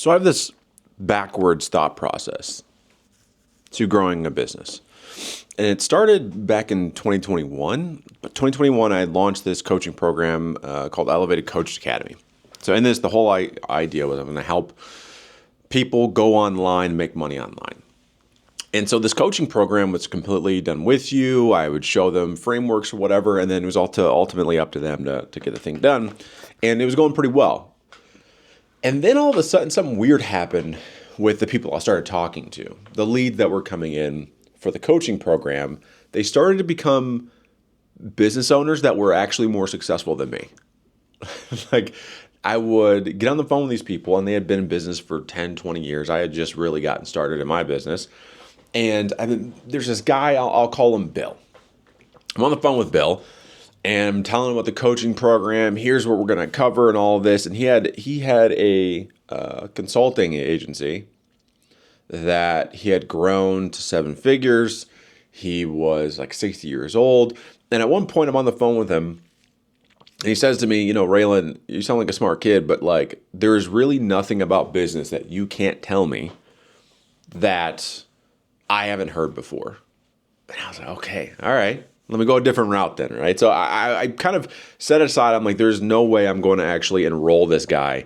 So I have this backwards thought process to growing a business. And it started back in 2021. But 2021, I launched this coaching program called Elevated Coach Academy. So in this, the whole idea was I'm going to help people go online and make money online. And so this coaching program was completely done with you. I would show them frameworks or whatever, and then it was ultimately up to them to get the thing done. And it was going pretty well. And then all of a sudden, something weird happened with the people I started talking to. The leads that were coming in for the coaching program, they started to become business owners that were actually more successful than me. Like, I would get on the phone with these people, and they had been in business for 10, 20 years. I had just really gotten started in my business. And there's this guy, I'll call him Bill. I'm on the phone with Bill, and I'm telling him about the coaching program. Here's what we're going to cover and all of this. And he had a consulting agency that he had grown to 7 figures. He was like 60 years old. And at one point, I'm on the phone with him, and he says to me, Raylen, you sound like a smart kid, but like there's really nothing about business that you can't tell me that I haven't heard before. And I was like, okay, all right. Let me go a different route then, right? So I kind of set aside, I'm like, there's no way I'm going to actually enroll this guy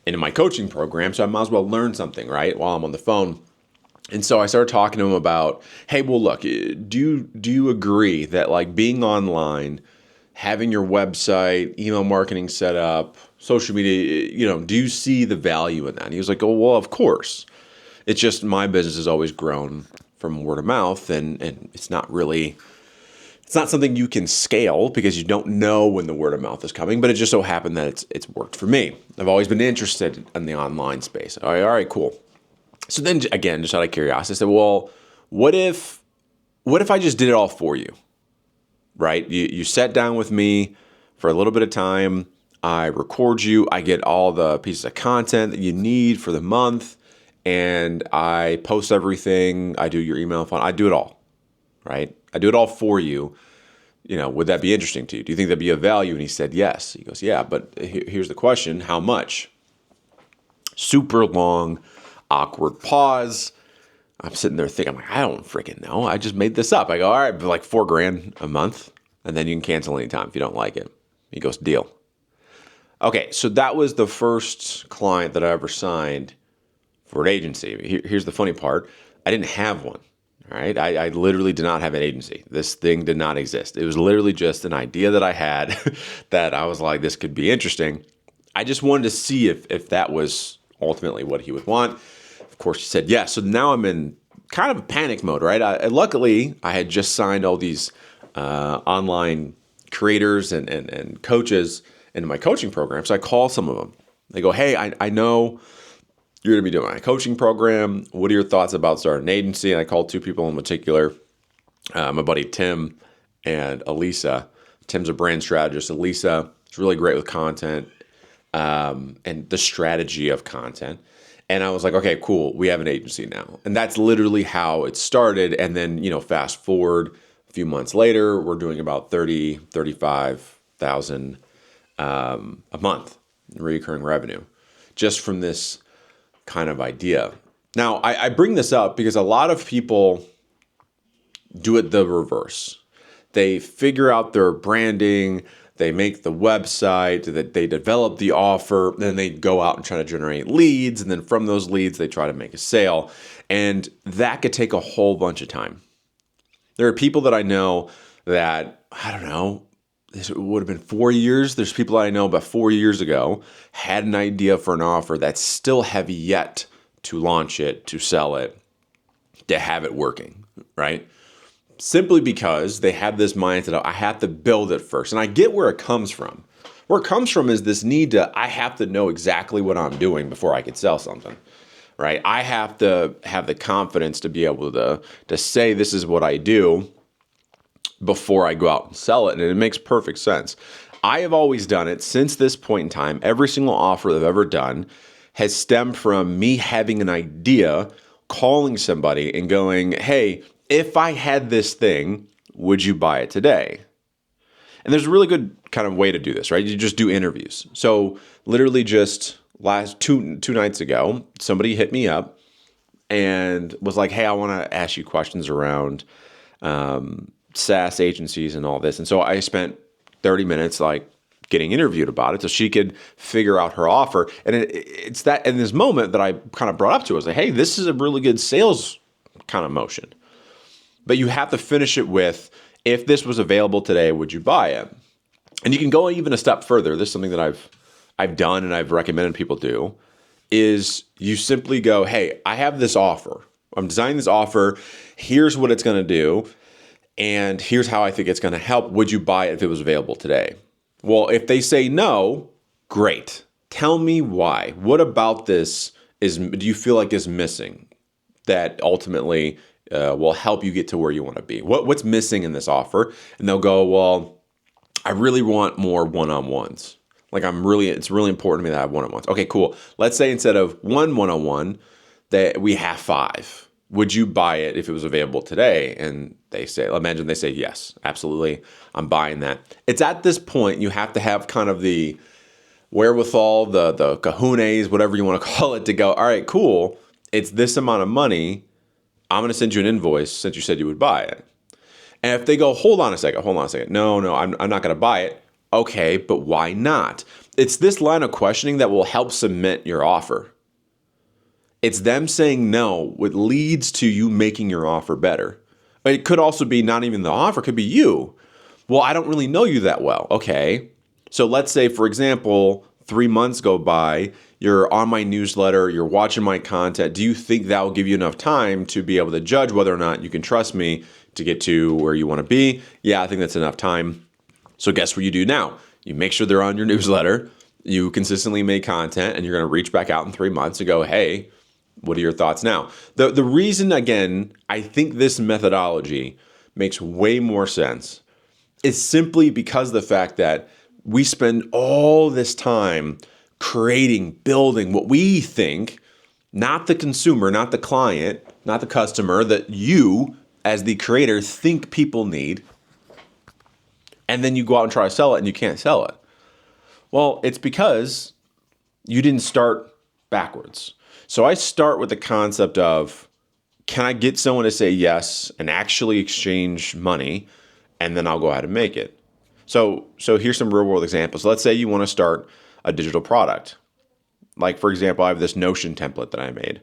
into my coaching program, so I might as well learn something, right, while I'm on the phone. And so I started talking to him about, hey, well, look, do you agree that like being online, having your website, email marketing set up, social media, do you see the value in that? And he was like, oh, well, of course. It's just my business has always grown from word of mouth, and it's not something you can scale because you don't know when the word of mouth is coming, but it just so happened that it's worked for me. I've always been interested in the online space. All right, cool. So then again, just out of curiosity, I said, well, what if I just did it all for you, right? You sat down with me for a little bit of time. I record you. I get all the pieces of content that you need for the month, and I post everything. I do your email funnel. I do it all, right? I do it all for you. Would that be interesting to you? Do you think that'd be of value? And he said, yes. He goes, yeah, but here's the question. How much? Super long, awkward pause. I'm sitting there thinking, I don't freaking know. I just made this up. I go, all right, but like $4,000 a month. And then you can cancel anytime if you don't like it. He goes, deal. Okay. So that was the first client that I ever signed for an agency. Here's the funny part. I didn't have one. All right. I literally did not have an agency. This thing did not exist. It was literally just an idea that I had that I was like, this could be interesting. I just wanted to see if that was ultimately what he would want. Of course, he said yes. So now I'm in kind of a panic mode, right? Luckily, I had just signed all these online creators and coaches into my coaching program. So I call some of them. They go, hey, I know you're going to be doing my coaching program. What are your thoughts about starting an agency? And I called 2 people in particular, my buddy Tim and Elisa. Tim's a brand strategist. Elisa is really great with content and the strategy of content. And I was like, okay, cool. We have an agency now. And that's literally how it started. And then, fast forward a few months later, we're doing about 35,000 a month in recurring revenue just from this kind of idea. Now, I bring this up because a lot of people do it the reverse. They figure out their branding, they make the website, they develop the offer, then they go out and try to generate leads, and then from those leads, they try to make a sale. And that could take a whole bunch of time. There are people that I know that, I don't know, this would have been 4 years. There's people I know about 4 years ago had an idea for an offer that still have yet to launch it, to sell it, to have it working, right? Simply because they have this mindset of, I have to build it first. And I get where it comes from. Where it comes from is this need I have to know exactly what I'm doing before I could sell something, right? I have to have the confidence to be able to say this is what I do before I go out and sell it. And it makes perfect sense. I have always done it since this point in time. Every single offer that I've ever done has stemmed from me having an idea, calling somebody and going, hey, if I had this thing, would you buy it today? And there's a really good kind of way to do this, right? You just do interviews. So literally just last two nights ago, somebody hit me up and was like, "Hey, I want to ask you questions around SaaS agencies and all this." And so I spent 30 minutes like getting interviewed about it so she could figure out her offer. And it's that in this moment that I kind of brought up to her. I was like, "Hey, this is a really good sales kind of motion, but you have to finish it with, if this was available today, would you buy it?" And you can go even a step further. This is something that I've done and I've recommended people do, is you simply go, "Hey, I have this offer. I'm designing this offer. Here's what it's going to do. And here's how I think it's going to help. Would you buy it if it was available today?" Well, if they say no, great. Tell me why. What about this do you feel like is missing that ultimately will help you get to where you want to be? What's missing in this offer? And they'll go, "Well, I really want more one-on-ones. Like it's really important to me that I have one-on-ones." Okay, cool. Let's say instead of one-on-one that we have 5. Would you buy it if it was available today? And imagine they say, "Yes, absolutely. I'm buying that." It's at this point, you have to have kind of the wherewithal, the kahunas, whatever you want to call it, to go, "All right, cool. It's this amount of money. I'm going to send you an invoice since you said you would buy it." And if they go, hold on a second. No, I'm not going to buy it. Okay, but why not? It's this line of questioning that will help cement your offer. It's them saying no, what leads to you making your offer better. It could also be not even the offer, it could be you. "Well, I don't really know you that well." Okay, so let's say, for example, 3 months go by, you're on my newsletter, you're watching my content. Do you think that will give you enough time to be able to judge whether or not you can trust me to get to where you want to be? Yeah, I think that's enough time. So guess what you do now? You make sure they're on your newsletter, you consistently make content, and you're going to reach back out in 3 months and go, "Hey, what are your thoughts now?" The reason, again, I think this methodology makes way more sense is simply because of the fact that we spend all this time creating, building what we think, not the consumer, not the client, not the customer, that you as the creator think people need. And then you go out and try to sell it and you can't sell it. Well, it's because you didn't start backwards. So I start with the concept of, can I get someone to say yes and actually exchange money? And then I'll go ahead and make it. So here's some real world examples. Let's say you want to start a digital product. Like, for example, I have this Notion template that I made.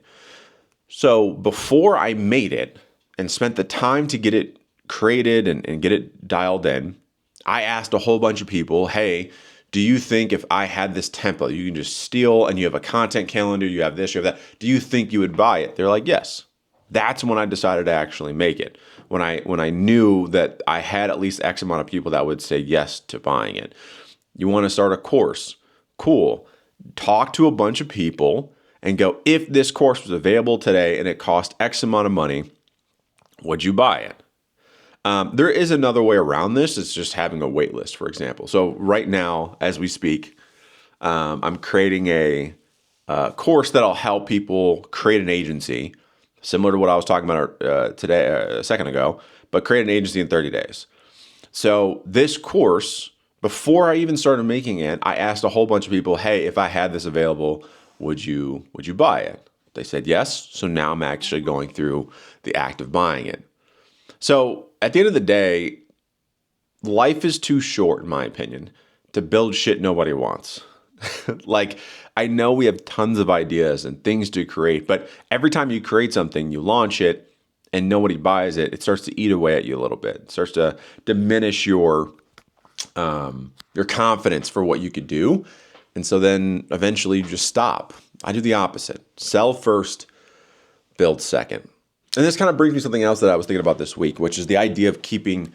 So before I made it and spent the time to get it created and get it dialed in, I asked a whole bunch of people, "Hey, do you think if I had this template, you can just steal and you have a content calendar, you have this, you have that, do you think you would buy it?" They're like, "Yes." That's when I decided to actually make it. When I knew that I had at least X amount of people that would say yes to buying it. You want to start a course? Cool. Talk to a bunch of people and go, if this course was available today and it cost X amount of money, would you buy it? There is another way around this. It's just having a wait list, for example. So right now, as we speak, I'm creating a course that'll help people create an agency, similar to what I was talking about today, a second ago, but create an agency in 30 days. So this course, before I even started making it, I asked a whole bunch of people, "Hey, if I had this available, would you buy it?" They said yes. So now I'm actually going through the act of buying it. So at the end of the day, life is too short, in my opinion, to build shit nobody wants. Like, I know we have tons of ideas and things to create, but every time you create something, you launch it and nobody buys it, it starts to eat away at you a little bit. It starts to diminish your confidence for what you could do. And so then eventually you just stop. I do the opposite. Sell first, build second. And this kind of brings me to something else that I was thinking about this week, which is the idea of keeping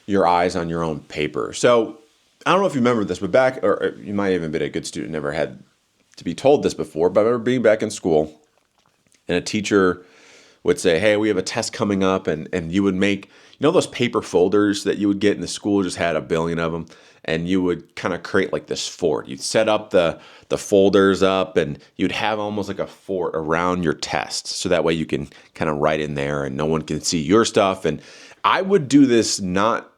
your eyes on your own paper. So I don't know if you remember this, but or you might have even been a good student, never had to be told this before, but I remember being back in school and a teacher would say, "Hey, we have a test coming up," and you would make, those paper folders that you would get in the school, just had a billion of them, and you would kind of create like this fort. You'd set up the folders up and you'd have almost like a fort around your test. So that way you can kind of write in there and no one can see your stuff. And I would do this not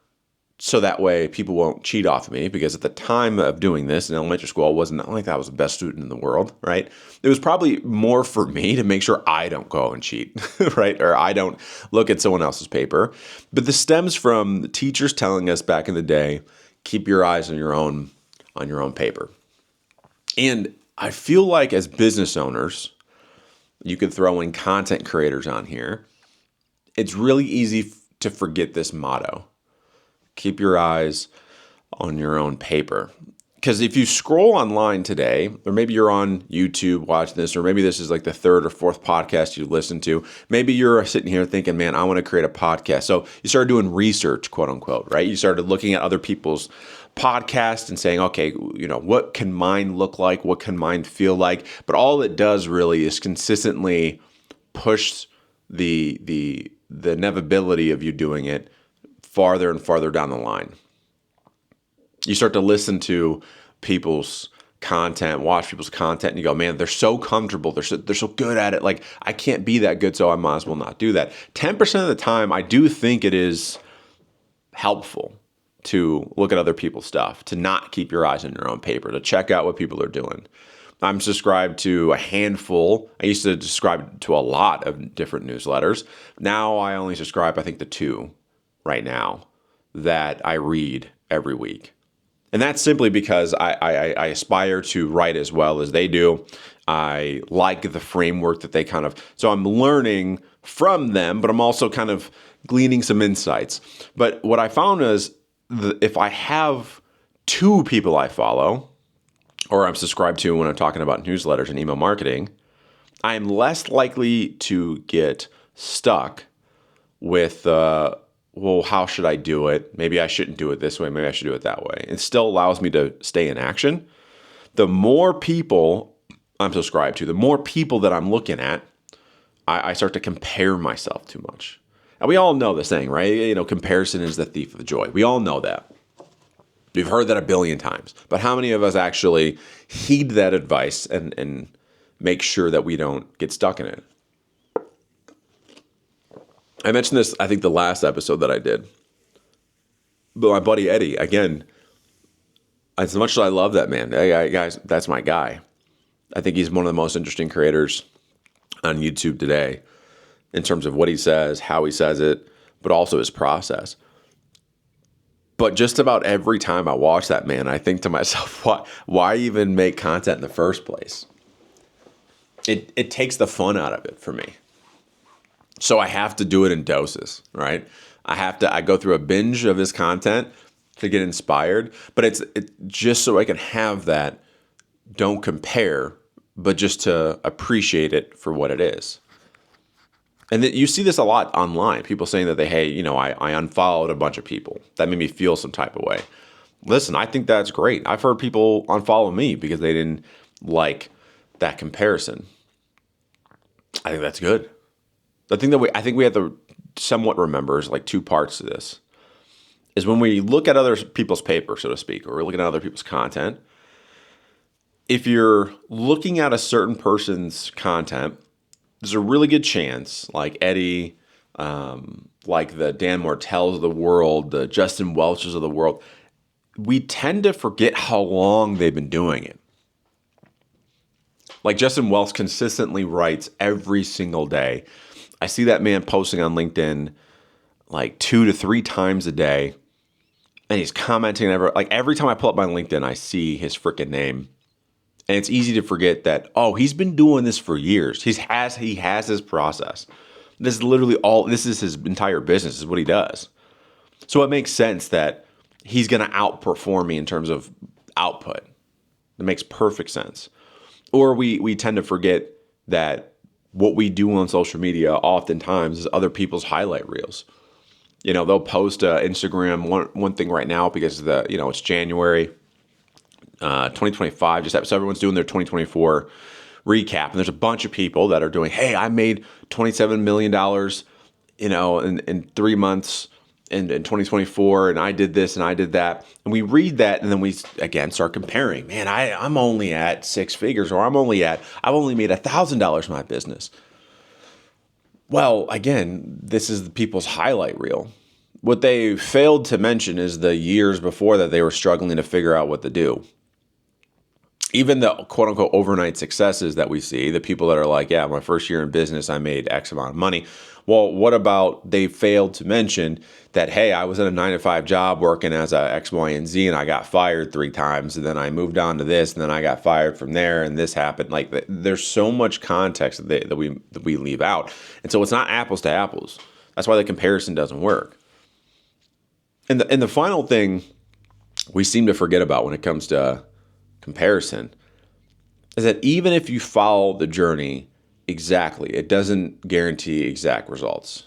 so that way people won't cheat off of me, because at the time of doing this in elementary school, it wasn't like I was the best student in the world, right? It was probably more for me to make sure I don't go and cheat, right? Or I don't look at someone else's paper. But this stems from the teachers telling us back in the day, keep your eyes on your own paper. And I feel like as business owners, you could throw in content creators on here. It's really easy to forget this motto. Keep your eyes on your own paper. Because if you scroll online today, or maybe you're on YouTube watching this, or maybe this is like the third or fourth podcast you listen to, maybe you're sitting here thinking, man, I want to create a podcast. So you started doing research, quote unquote, right? You started looking at other people's podcasts and saying, okay, what can mine look like? What can mine feel like? But all it does really is consistently push the inevitability of you doing it farther and farther down the line. You start to listen to people's content, watch people's content, and you go, man, they're so comfortable. They're so good at it. Like, I can't be that good, so I might as well not do that. 10% of the time, I do think it is helpful to look at other people's stuff, to not keep your eyes on your own paper, to check out what people are doing. I'm subscribed to a handful. I used to subscribe to a lot of different newsletters. Now I only subscribe, I think, to 2 right now that I read every week. And that's simply because I aspire to write as well as they do. I like the framework that they so I'm learning from them, but I'm also kind of gleaning some insights. But what I found is if I have 2 people I follow, or I'm subscribed to when I'm talking about newsletters and email marketing, I'm less likely to get stuck with, well, how should I do it? Maybe I shouldn't do it this way. Maybe I should do it that way. It still allows me to stay in action. The more people I'm subscribed to, the more people that I'm looking at, I start to compare myself too much. And we all know this saying, right? Comparison is the thief of joy. We all know that. We've heard that a billion times. But how many of us actually heed that advice and make sure that we don't get stuck in it? I mentioned this, I think, the last episode that I did. But my buddy Eddie, again, as much as I love that man, hey, guys, that's my guy. I think he's one of the most interesting creators on YouTube today in terms of what he says, how he says it, but also his process. But just about every time I watch that man, I think to myself, why even make content in the first place? It takes the fun out of it for me. So I have to do it in doses, right? I go through a binge of his content to get inspired, but it's just so I can have that, don't compare, but just to appreciate it for what it is. And you see this a lot online. People saying that I unfollowed a bunch of people. That made me feel some type of way. Listen, I think that's great. I've heard people unfollow me because they didn't like that comparison. I think that's good. The thing that I think we have to somewhat remember is like 2 parts to this. Is when we look at other people's paper, so to speak, or we're looking at other people's content, if you're looking at a certain person's content, there's a really good chance, like Eddie, like the Dan Mortels of the world, the Justin Welches of the world, we tend to forget how long they've been doing it. Like Justin Welch consistently writes every single day. I see that man posting on LinkedIn like 2 to 3 times a day, and he's commenting every time I pull up my LinkedIn, I see his freaking name. And it's easy to forget that, he's been doing this for years. He has his process. This is literally this is his entire business, is what he does. So it makes sense that he's going to outperform me in terms of output. It makes perfect sense. Or we tend to forget that what we do on social media oftentimes is other people's highlight reels. They'll post Instagram, one thing right now because it's January 2025, so everyone's doing their 2024 recap, and there's a bunch of people that are doing, hey, I made $27 million, in 3 months in 2024, and I did this and I did that, and we read that, and then we again start comparing. Man, I'm only at 6 figures, or I've only made $1,000 in my business. Well, again, this is the people's highlight reel. What they failed to mention is the years before that they were struggling to figure out what to do. Even the quote unquote overnight successes that we see, the people that are like, yeah, my first year in business, I made X amount of money. Well, what about they failed to mention that, hey, I was in a 9-to-5 job working as a X, Y, and Z, and I got fired 3 times, and then I moved on to this, and then I got fired from there, and this happened. Like, there's so much context that we leave out. And so it's not apples to apples. That's why the comparison doesn't work. And the final thing we seem to forget about when it comes to comparison is that even if you follow the journey exactly, it doesn't guarantee exact results.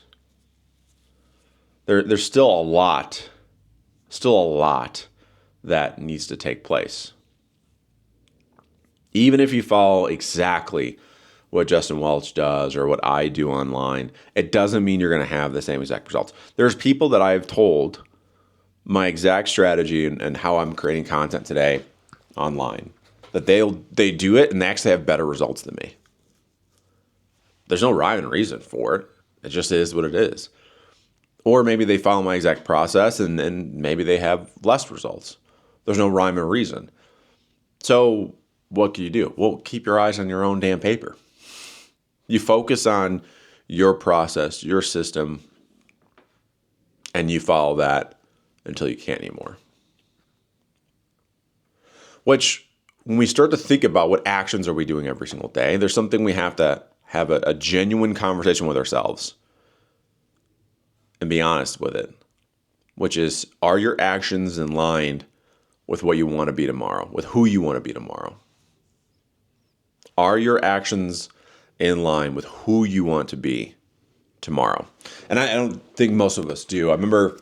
There's still a lot that needs to take place. Even if you follow exactly what Justin Welch does or what I do online, it doesn't mean you're going to have the same exact results. There's people that I've told my exact strategy and how I'm creating content today online, that they do it and they actually have better results than me. There's no rhyme and reason for it. It just is what it is. Or maybe they follow my exact process and maybe they have less results. There's no rhyme or reason. So what can you do? Well, keep your eyes on your own damn paper. You focus on your process, your system, and you follow that until you can't anymore. Which, when we start to think about what actions are we doing every single day, there's something we have to have a genuine conversation with ourselves and be honest with it, which is, are your actions in line with what you want to be tomorrow, with who you want to be tomorrow? Are your actions in line with who you want to be tomorrow? And I don't think most of us do. I remember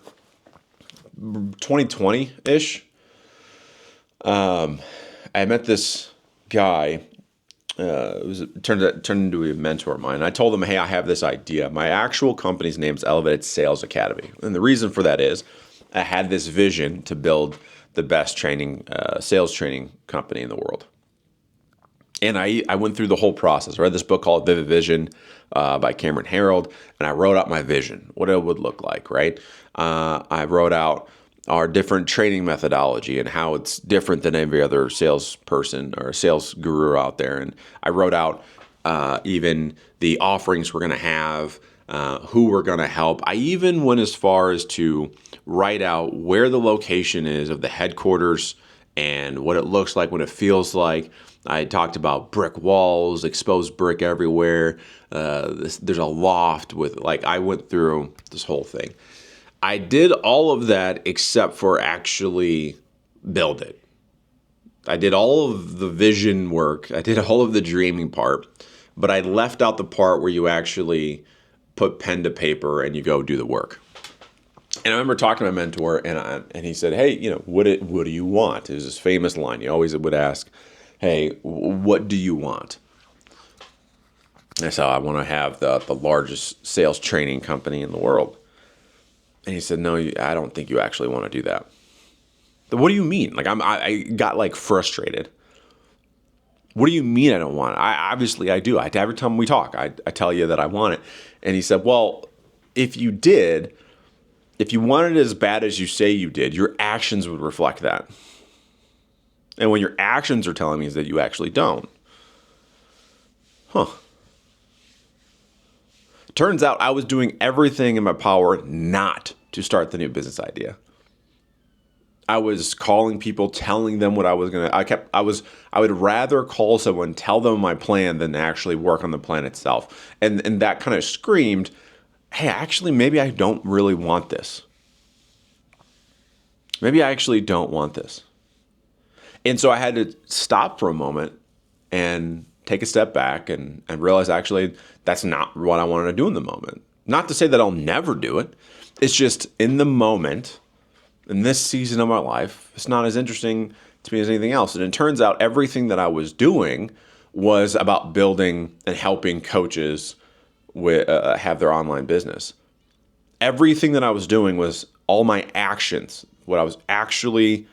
2020-ish, I met this guy. It turned into a mentor of mine. I told him, hey, I have this idea. My actual company's name is Elevated Sales Academy. And the reason for that is I had this vision to build the best sales training company in the world. And I went through the whole process. I read this book called Vivid Vision by Cameron Herold, and I wrote out my vision, what it would look like, right? I wrote out our different training methodology and how it's different than every other salesperson or sales guru out there. And I wrote out even the offerings we're going to have, who we're going to help. I even went as far as to write out where the location is of the headquarters and what it looks like, what it feels like. I talked about brick walls, exposed brick everywhere. There's a loft with, I went through this whole thing. I did all of that except for actually build it. I did all of the vision work. I did all of the dreaming part, but I left out the part where you actually put pen to paper and you go do the work. And I remember talking to my mentor, and he said, hey, what do you want? It was this famous line. He always would ask, hey, what do you want? And I said, I want to have the largest sales training company in the world. And he said, no, I don't think you actually want to do that. But what do you mean? I got frustrated. What do you mean I don't want it? Obviously I do. Every time we talk, I tell you that I want it. And he said, well, if you wanted it as bad as you say you did, your actions would reflect that. And when your actions are telling me is that you actually don't. Turns out I was doing everything in my power not to start the new business idea. I was calling people, telling them what I was going to, I would rather call someone, tell them my plan than actually work on the plan itself. And that kind of screamed, hey, actually, maybe I don't really want this. Maybe I actually don't want this. And so I had to stop for a moment and take a step back and realize actually that's not what I wanted to do in the moment. Not to say that I'll never do it. It's just in the moment, in this season of my life, it's not as interesting to me as anything else. And it turns out everything that I was doing was about building and helping coaches have their online business. Everything that I was doing was all my actions. What I was actually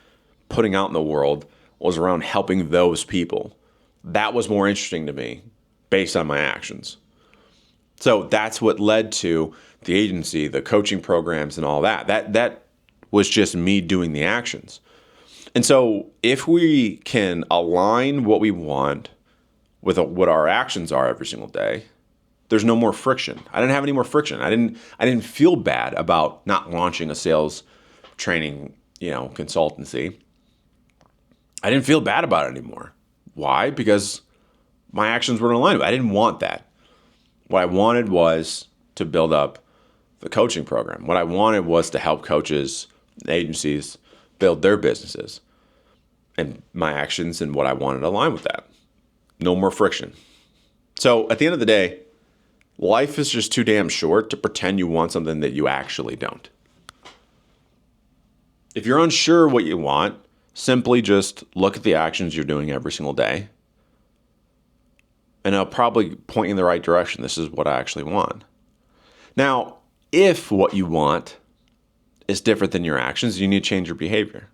putting out in the world was around helping those people. That was more interesting to me based on my actions. So that's what led to the agency, the coaching programs, and all that. That was just me doing the actions. And so if we can align what we want with what our actions are every single day, there's no more friction. I didn't have any more friction. I didn't feel bad about not launching a sales training, consultancy. I didn't feel bad about it anymore. Why? Because my actions were in alignment. I didn't want that. What I wanted was to build up the coaching program. What I wanted was to help coaches and agencies build their businesses. And my actions and what I wanted align with that. No more friction. So at the end of the day, life is just too damn short to pretend you want something that you actually don't. If you're unsure what you want, simply just look at the actions you're doing every single day. And it'll probably point you in the right direction. This is what I actually want. Now, if what you want is different than your actions, you need to change your behavior.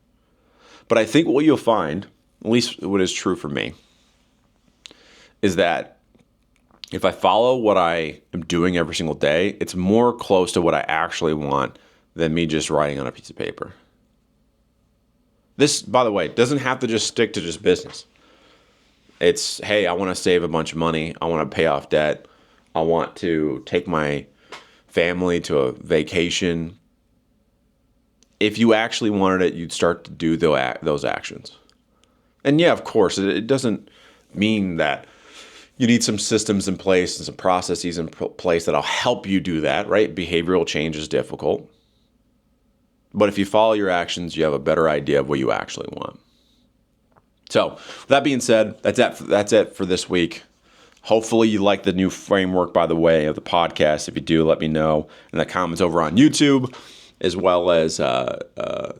But I think what you'll find, at least what is true for me, is that if I follow what I am doing every single day, it's more close to what I actually want than me just writing on a piece of paper. This, by the way, doesn't have to just stick to just business. It's, hey, I want to save a bunch of money. I want to pay off debt. I want to take my family to a vacation. If you actually wanted it, you'd start to do those actions. And yeah, of course, it doesn't mean that you need some systems in place and some processes in place that'll help you do that, right? Behavioral change is difficult. But if you follow your actions, you have a better idea of what you actually want. So, with that being said, that's it for this week. Hopefully you like the new framework, by the way, of the podcast. If you do, let me know in the comments over on YouTube, as well as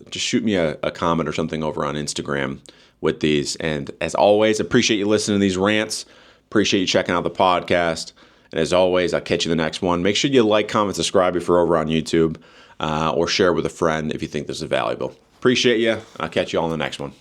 just shoot me a comment or something over on Instagram with these. And as always, appreciate you listening to these rants. Appreciate you checking out the podcast. And as always, I'll catch you in the next one. Make sure you like, comment, subscribe if you're over on YouTube, or share with a friend if you think this is valuable. Appreciate you. I'll catch you all in the next one.